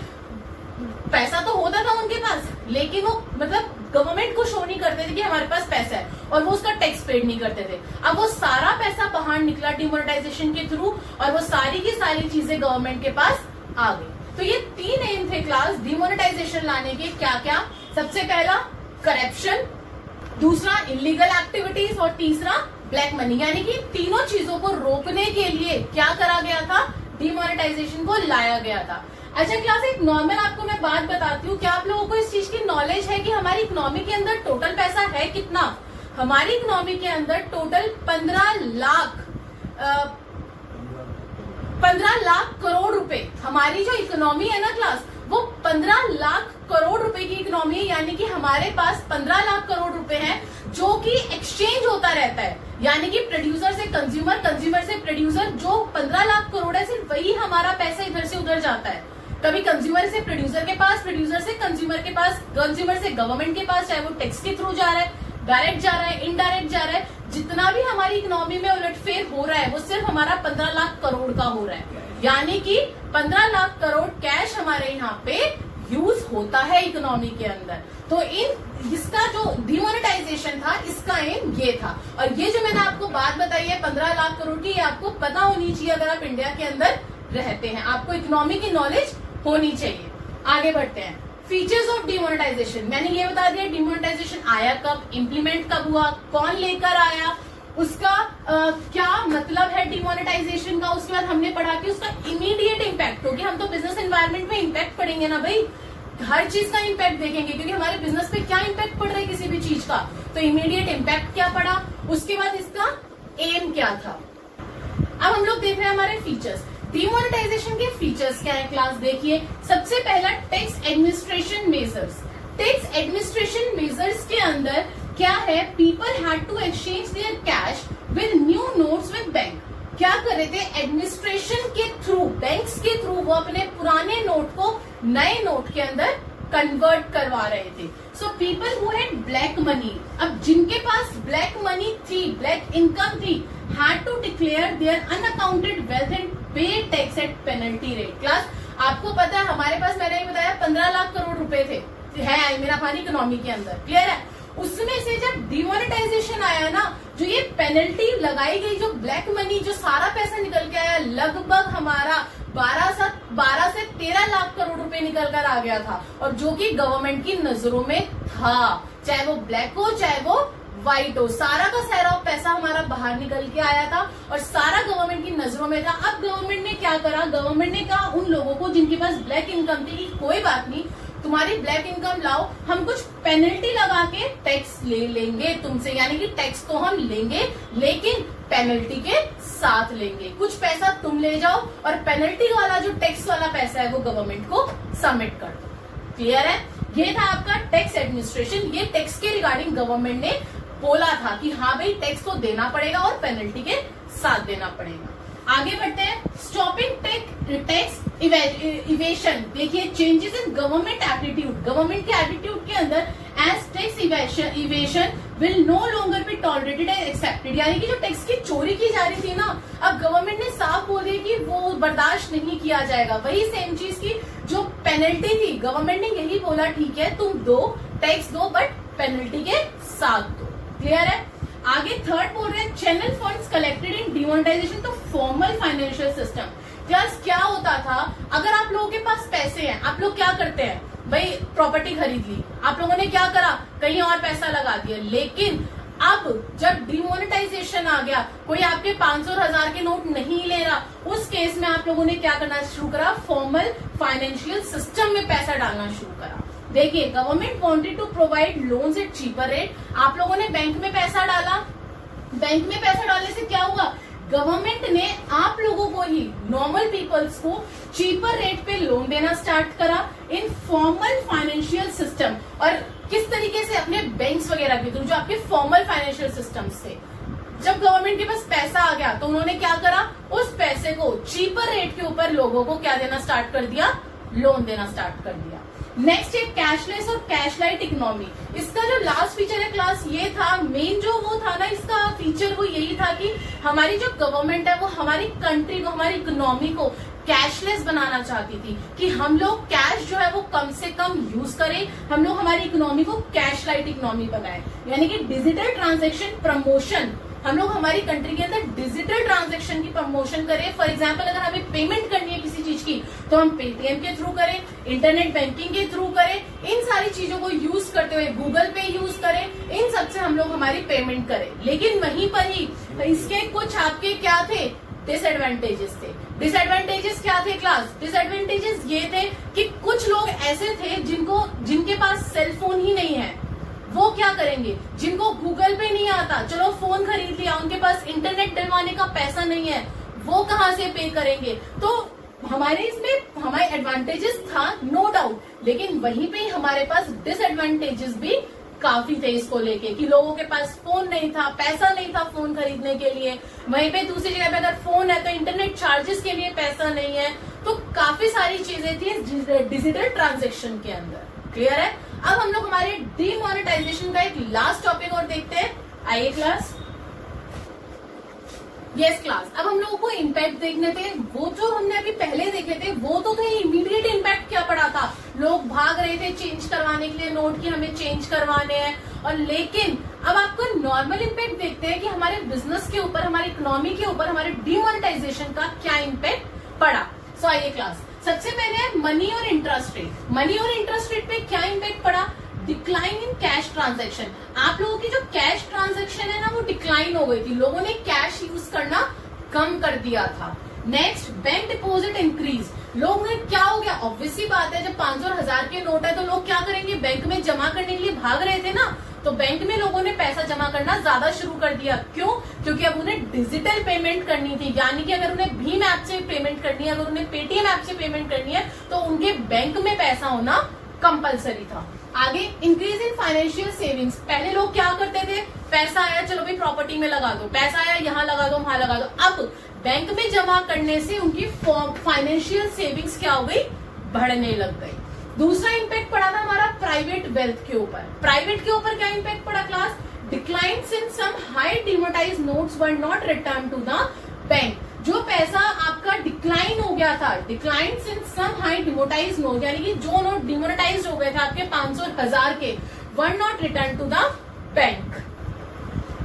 पैसा तो होता था उनके पास, लेकिन वो मतलब गवर्नमेंट को शो नहीं करते थे कि हमारे पास पैसा है, और वो उसका टैक्स पेड नहीं करते थे। अब वो सारा पैसा बाहर निकला डिमोनेटाइजेशन के थ्रू, और वो सारी की सारी चीजें गवर्नमेंट के पास आ गई। तो ये 3 एम थे क्लास डिमोनेटाइजेशन लाने के। क्या क्या? सबसे पहला करप्शन, दूसरा इलीगल एक्टिविटीज, और तीसरा ब्लैक मनी। यानी कि तीनों चीजों को रोकने के लिए क्या करा गया था? डिमोनेटाइजेशन को लाया गया था। अच्छा क्लास, एक नॉर्मल आपको मैं बात बताती हूँ, क्या आप लोगों को इस चीज की नॉलेज है कि हमारी इकोनॉमी के अंदर टोटल पैसा है कितना? हमारी इकोनॉमी के अंदर टोटल 15 लाख करोड़ रुपए, हमारी जो इकोनॉमी है ना क्लास, वो 15 लाख करोड़ रुपए की इकोनॉमी है। यानी कि हमारे पास 15 लाख करोड़ रुपए हैं जो कि एक्सचेंज होता रहता है, यानी कि प्रोड्यूसर से कंज्यूमर, कंज्यूमर से प्रोड्यूसर, जो 15 लाख करोड़ है सिर्फ वही हमारा पैसा इधर से उधर जाता है। कभी कंज्यूमर से प्रोड्यूसर के पास, प्रोड्यूसर से कंज्यूमर के पास, कंज्यूमर से गवर्नमेंट के पास, चाहे वो टैक्स के थ्रू जा रहा है, डायरेक्ट जा रहा है, इनडायरेक्ट जा रहा है, जितना भी हमारी इकोनॉमी में उलटफेर हो रहा है वो सिर्फ हमारा 15 लाख करोड़ का हो रहा है। यानी कि 15 लाख करोड़ कैश हमारे यहाँ पे यूज होता है इकोनॉमी के अंदर। तो इसका जो डिमोनेटाइजेशन था, इसका एम ये था। और ये जो मैंने आपको बात बताई है 15 लाख करोड़ की, ये आपको पता होनी चाहिए अगर आप इंडिया के अंदर रहते हैं, आपको इकोनॉमी की नॉलेज होनी चाहिए। आगे बढ़ते हैं, फीचर्स ऑफ डिमोनेटाइजेशन। मैंने ये बता दिया डिमोनेटाइजेशन आया कब, इम्प्लीमेंट कब हुआ, कौन लेकर आया, उसका क्या मतलब है डिमोनेटाइजेशन का। उसके बाद हमने पढ़ा कि उसका इमीडिएट इम्पैक्ट होगी। हम तो बिजनेस एनवायरनमेंट में इम्पैक्ट पढ़ेंगे ना भाई, हर चीज का इम्पैक्ट देखेंगे क्योंकि हमारे बिजनेस पे क्या इम्पैक्ट पड़ रहा है किसी भी चीज का। तो इमीडिएट इम्पैक्ट क्या पड़ा, उसके बाद इसका एम क्या था। अब हम लोग देख रहे हैं हमारे फीचर्स। डिमोनेटाइजेशन के फीचर्स क्या है क्लास, देखिए। सबसे पहला tax administration measures. Tax administration measures के अंदर क्या है, people had to exchange their cash with new notes with bank. क्या कर रहे थे, एडमिनिस्ट्रेशन के थ्रू, बैंक्स के थ्रू वो अपने पुराने नोट को नए नोट के अंदर कन्वर्ट करवा रहे थे। So people who had black money, अब जिनके पास ब्लैक मनी थी, ब्लैक इनकम थी, had to declare their unaccounted wealth and pay tax at penalty rate. Class आपको पता है हमारे पास, मैंने ही बताया 15 लाख करोड़ रुपए थे, है मेरा हमारी इकोनॉमी के अंदर, क्लियर है। उसमें से जब डिमोनेटाइजेशन आया ना, जो ये पेनल्टी लगाई गई, जो ब्लैक मनी, जो सारा पैसा निकल के आया, लगभग हमारा 12 से 13 लाख करोड़ रुपए निकल कर आ गया था। और जो कि गवर्नमेंट की नजरों में था, चाहे वो ब्लैक हो चाहे वो व्हाइट हो, सारा का सारा पैसा हमारा बाहर निकल के आया था और सारा गवर्नमेंट की नजरों में था। अब गवर्नमेंट ने क्या करा, गवर्नमेंट ने कहा उन लोगों को जिनके पास ब्लैक इनकम थी, कोई बात नहीं, तुम्हारी ब्लैक इनकम लाओ, हम कुछ पेनल्टी लगा के टैक्स ले लेंगे तुमसे, यानी कि टैक्स तो हम लेंगे लेकिन पेनल्टी के साथ लेंगे। कुछ पैसा तुम ले जाओ और पेनल्टी वाला जो टैक्स वाला पैसा है वो गवर्नमेंट को सबमिट कर दो। क्लियर है, ये था आपका टैक्स एडमिनिस्ट्रेशन। ये टैक्स के रिगार्डिंग गवर्नमेंट ने बोला था कि हाँ भाई टैक्स तो देना पड़ेगा और पेनल्टी के साथ देना पड़ेगा। आगे बढ़ते हैं, स्टॉपिंग टैक्स इवेशन। देखिए, changes in government attitude, government के एटीट्यूड के अंदर, as tax evasion will no longer be tolerated and accepted. यानी कि जो टैक्स की चोरी की जा रही थी ना, अब गवर्नमेंट ने साफ बोल दिया कि वो बर्दाश्त नहीं किया जाएगा। वही सेम चीज की जो पेनल्टी थी, गवर्नमेंट ने यही बोला ठीक है तुम दो, टैक्स दो बट पेनल्टी के साथ दो। क्लियर है। आगे थर्ड बोल रहे हैं, channel funds collected in demonetisation तो फॉर्मल फाइनेंशियल सिस्टम। क्लास क्या होता था, अगर आप लोगों के पास पैसे हैं, आप लोग क्या करते हैं भाई, प्रॉपर्टी खरीद ली, आप लोगों ने क्या करा, कहीं और पैसा लगा दिया। लेकिन अब जब डिमोनेटाइजेशन आ गया, कोई आपके 500 और 1000 के नोट नहीं ले रहा, उस केस में आप लोगों ने क्या करना शुरू करा, फॉर्मल फाइनेंशियल सिस्टम में पैसा डालना शुरू करा। देखिए, government wanted to provide loans at cheaper rate. आप लोगों ने बैंक में पैसा डाला, बैंक में पैसा डालने से क्या हुआ, गवर्नमेंट ने आप लोगों को ही, नॉर्मल पीपल्स को चीपर रेट पे लोन देना स्टार्ट करा इन फॉर्मल फाइनेंशियल सिस्टम। और किस तरीके से, अपने बैंक्स वगैरह के थ्रू, जो आपके फॉर्मल फाइनेंशियल सिस्टम्स थे। जब गवर्नमेंट के पास पैसा आ गया तो उन्होंने क्या करा, उस पैसे को चीपर रेट के ऊपर लोगों को क्या देना स्टार्ट कर दिया, लोन देना स्टार्ट कर दिया। नेक्स्ट है कैशलेस और कैश लाइट इकोनॉमी। इसका जो लास्ट फीचर है क्लास, ये था मेन जो वो था ना, इसका फीचर वो यही था कि हमारी जो गवर्नमेंट है वो हमारी कंट्री को, हमारी इकोनॉमी को कैशलेस बनाना चाहती थी कि हम लोग कैश जो है वो कम से कम यूज करें, हम लोग हमारी इकोनॉमी को कैश लाइट इकोनॉमी बनाए। यानी कि डिजिटल ट्रांजैक्शन प्रमोशन, हम लोग हमारी कंट्री के अंदर डिजिटल ट्रांजैक्शन की प्रमोशन करें। फॉर एग्जांपल, अगर हमें पेमेंट करनी है किसी चीज की तो हम पेटीएम के थ्रू करें, इंटरनेट बैंकिंग के थ्रू करें, इन सारी चीजों को यूज करते हुए गूगल पे यूज करें, इन सबसे हम लोग हमारी पेमेंट करें। लेकिन वहीं पर ही इसके कुछ आपके क्या थे, डिसएडवांटेजेस थे। डिसएडवांटेजेस क्या थे क्लास, डिसएडवांटेजेस ये थे कि कुछ लोग ऐसे थे जिनके पास सेल फोन ही नहीं है, वो क्या करेंगे, जिनको गूगल पे नहीं आता, चलो फोन खरीद लिया, उनके पास इंटरनेट डलवाने का पैसा नहीं है, वो कहाँ से पे करेंगे। तो हमारे इसमें हमारे एडवांटेजेस था नो डाउट, लेकिन वहीं पे हमारे पास डिसएडवांटेजेस भी काफी थे इसको लेके कि लोगों के पास फोन नहीं था, पैसा नहीं था फोन खरीदने के लिए। वहीं पे दूसरी जगह पे अगर फोन है तो इंटरनेट चार्जेस के लिए पैसा नहीं है। तो काफी सारी चीजें थी डिजिटल ट्रांजेक्शन के अंदर। क्लियर है? अब हम लोग हमारे डीमोनेटाइजेशन का एक लास्ट टॉपिक और देखते हैं। आइए क्लास। यस क्लास, अब हम लोगों को इम्पैक्ट देखने थे। वो जो हमने अभी पहले देखे थे वो तो थे इमीडिएट इम्पैक्ट क्या पड़ा था। लोग भाग रहे थे चेंज करवाने के लिए नोट की हमें चेंज करवाने हैं। और लेकिन अब आपको नॉर्मल इम्पैक्ट देखते हैं कि हमारे बिजनेस के ऊपर, हमारी इकोनॉमी के ऊपर हमारे डीमोनेटाइजेशन का क्या इम्पैक्ट पड़ा। सो आइए क्लास, सबसे पहले है मनी और इंटरेस्ट रेट। मनी और इंटरेस्ट रेट पे क्या इम्पैक्ट पड़ा? Decline in cash transaction. आप लोगों की जो कैश ट्रांजैक्शन है ना वो डिक्लाइन हो गई थी, लोगों ने कैश यूज करना कम कर दिया था। Next, bank deposit increase. लोग ने क्या हो गया, ऑब्वियसली बात है जब 500 और 1000 के नोट है तो लोग क्या करेंगे, बैंक में जमा करने के लिए भाग रहे थे ना, तो बैंक में लोगों ने पैसा जमा करना ज्यादा शुरू कर दिया। क्यों? क्योंकि अब उन्हें डिजिटल पेमेंट करनी थी, यानी कि अगर उन्हें भीम ऐप से पेमेंट करनी है, अगर उन्हें पेटीएम ऐप से पेमेंट करनी है तो उनके बैंक में पैसा होना कंपलसरी था। आगे, इंक्रीज इन फाइनेंशियल सेविंग्स। पहले लोग क्या करते थे, पैसा आया चलो भाई प्रॉपर्टी में लगा दो, पैसा आया यहाँ लगा दो वहां लगा दो। अब बैंक में जमा करने से उनकी फाइनेंशियल सेविंग्स क्या हो गई, बढ़ने लग गई। दूसरा इम्पैक्ट पड़ा था हमारा प्राइवेट वेल्थ के ऊपर। प्राइवेट के ऊपर क्या इम्पैक्ट पड़ा class? Declines in some high demonetise notes were not return to the bank. जो पैसा आपका डिक्लाइन हो गया था, decline in some high demonetise note, यानी कि जो नोट डिमोनेटाइज हो गए थे आपके 500 और 1000 के, were not return to the bank.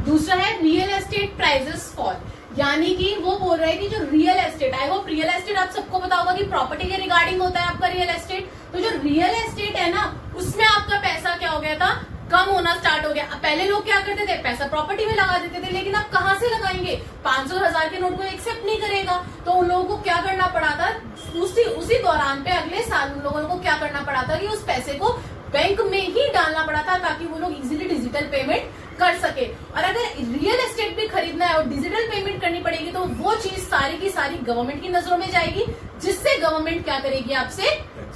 दूसरा है रियल एस्टेट प्राइसेस फॉल, यानी कि वो बोल रहे हैं कि जो real estate, I hope real estate आप सबको पता होगा कि प्रॉपर्टी के रिगार्डिंग होता है आपका रियल एस्टेट। तो जो रियल एस्टेट है ना उसमें आपका पैसा क्या हो गया था, कम होना स्टार्ट हो गया। पहले लोग क्या करते थे, पैसा प्रॉपर्टी में लगा देते थे, लेकिन अब कहां से लगाएंगे, 500 और 1000 के नोट को एक्सेप्ट नहीं करेगा। तो उन लोगों को क्या करना पड़ा था, उसी दौरान पे अगले साल उन लोगों को क्या करना पड़ा था कि उस पैसे को बैंक में ही डालना पड़ा था ताकि वो लोग इजीली डिजिटल पेमेंट कर सके। और अगर रियल एस्टेट भी खरीदना है और डिजिटल पेमेंट करनी पड़ेगी तो वो चीज सारी की सारी गवर्नमेंट की नजरों में जाएगी, जिससे गवर्नमेंट क्या करेगी, आपसे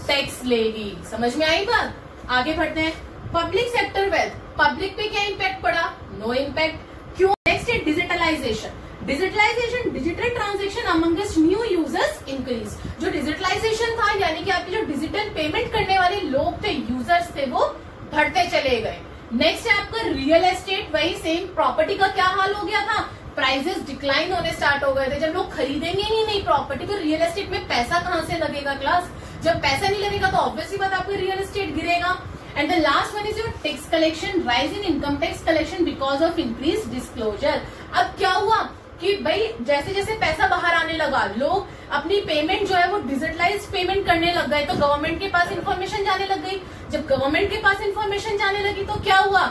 टैक्स लेगी। समझ में आई बात? आगे बढ़ते हैं। पब्लिक सेक्टर वेल्थ, पब्लिक पे क्या इम्पैक्ट पड़ा? No impact. क्यों? नेक्स्ट है digitalisation. Digitalisation, digital transaction amongst new users increase. जो डिजिटलाइजेशन था यानी कि आपके जो डिजिटल पेमेंट करने वाले लोग थे, यूजर्स थे, वो बढ़ते चले गए। नेक्स्ट है आपका रियल एस्टेट, वही सेम प्रॉपर्टी का क्या हाल हो गया था, प्राइसेस डिक्लाइन होने स्टार्ट हो गए थे। जब लोग खरीदेंगे ही नहीं प्रॉपर्टी तो रियल एस्टेट में पैसा कहां से लगेगा क्लास? जब पैसा नहीं लगेगा तो ऑब्वियसली बात आपका रियल एस्टेट गिरेगा। And the last one is your tax collection, rise in income tax collection because of increase disclosure. अब क्या हुआ कि भाई जैसे जैसे पैसा बाहर आने लगा, लोग अपनी पेमेंट जो है वो डिजिटलाइज पेमेंट करने लग गए, तो गवर्नमेंट के पास इन्फॉर्मेशन जाने लग गई। जब गवर्नमेंट के पास इन्फॉर्मेशन जाने लगी तो क्या हुआ,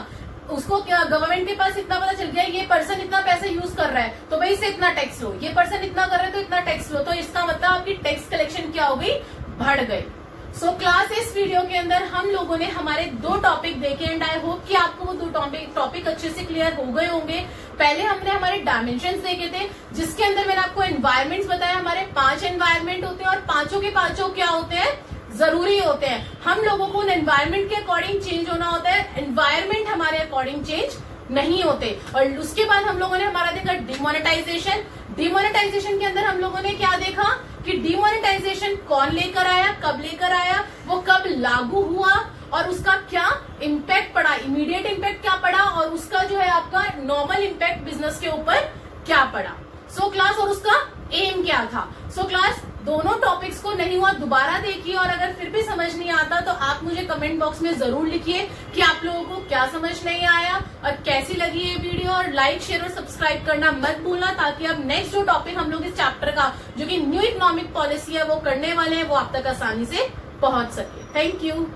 उसको क्या गवर्नमेंट के पास इतना पता चल गया, ये पर्सन इतना पैसा यूज कर रहा है तो भाई इससे इतना टैक्स लो, ये पर्सन इतना कर रहा है तो इतना टैक्स लो। तो इसका मतलब आपकी टैक्स कलेक्शन क्या हो गई, बढ़ गई। सो क्लास, इस वीडियो के अंदर हम लोगों ने हमारे 2 टॉपिक देखे एंड आई होप कि आपको वो 2 टॉपिक अच्छे से क्लियर हो गए होंगे। पहले हमने हमारे डायमेंशंस देखे थे, जिसके अंदर मैंने आपको एनवायरमेंट्स बताया। हमारे 5 एनवायरमेंट होते हैं और पांचों के पांचों क्या होते हैं, जरूरी होते हैं। हम लोगों को एनवायरमेंट के अकॉर्डिंग चेंज होना होता है, एनवायरमेंट हमारे अकॉर्डिंग चेंज नहीं होते। और उसके बाद हम लोगों ने हमारा देखा डिमोनेटाइजेशन। डिमोनेटाइजेशन के अंदर हम लोगों ने क्या देखा कि डिमोनेटाइजेशन कौन लेकर आया, कब लेकर आया, वो कब लागू हुआ और उसका क्या इम्पैक्ट पड़ा, इमीडिएट इम्पैक्ट क्या पड़ा और उसका जो है आपका नॉर्मल इम्पैक्ट बिजनेस के ऊपर क्या पड़ा। सो क्लास, और उसका एम क्या था। सो क्लास, दोनों टॉपिक्स को नहीं हुआ दोबारा देखिए, और अगर फिर भी समझ नहीं आता तो आप मुझे कमेंट बॉक्स में जरूर लिखिए कि आप लोगों को क्या समझ नहीं आया और कैसी लगी ये वीडियो। और लाइक, शेयर और सब्सक्राइब करना मत भूलना, ताकि अब नेक्स्ट जो टॉपिक हम लोग इस चैप्टर का जो कि न्यू इकोनॉमिक पॉलिसी है वो करने वाले हैं, वो आप तक आसानी से पहुंच सके। Thank you.